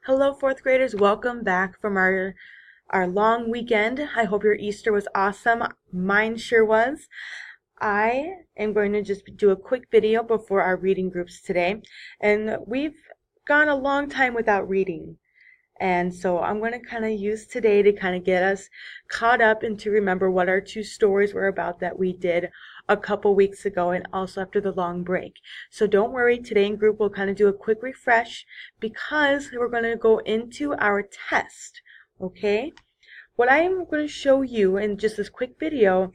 Hello, fourth graders. Welcome back from our long weekend. I hope your Easter was awesome. Mine sure was. I am going to just do a quick video before our reading groups today. And we've gone a long time without reading. And so I'm going to kind of use today to kind of get us caught up and to remember what our two stories were about that we did a couple weeks ago and also after the long break. So don't worry, today in group we'll kind of do a quick refresh because we're going to go into our test, okay? What I am going to show you in just this quick video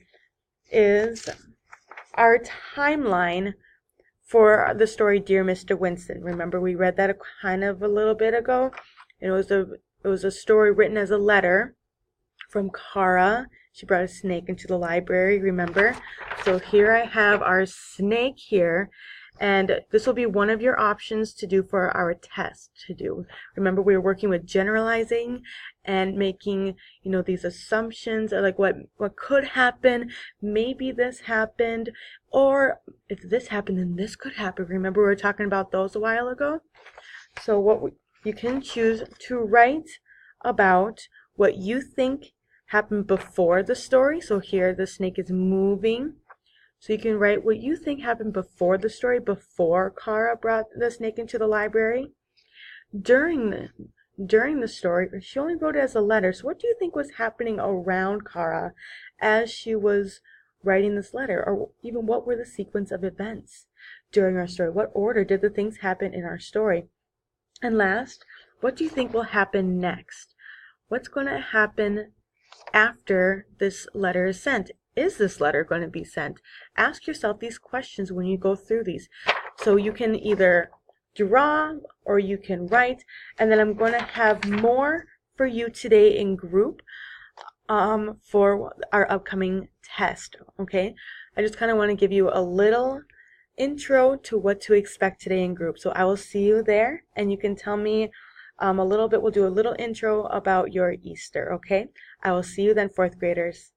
is our timeline for the story Dear Mr. Winston. Remember we read that kind of a little bit ago? It was a story written as a letter from Kara. She brought a snake into the library, remember? So here I have our snake here, and this will be one of your options to do for our test to do. Remember, we were working with generalizing and making, these assumptions of like what could happen. Maybe this happened, or if this happened, then this could happen. Remember, we were talking about those a while ago? So you can choose to write about what you think happened before the story. So here the snake is moving. So you can write what you think happened before the story, before Kara brought the snake into the library. During the story, she only wrote it as a letter. So what do you think was happening around Kara as she was writing this letter? Or even what were the sequence of events during our story? What order did the things happen in our story? And last, what do you think will happen next? What's going to happen after this letter is sent? Is this letter going to be sent? Ask yourself these questions when you go through these. So you can either draw or you can write, and then I'm going to have more for you today in group for our upcoming test, okay? I just kind of want to give you a little intro to what to expect today in group. So I will see you there, and you can tell me a little bit. We'll do a little intro about your Easter, okay? I will see you then, fourth graders.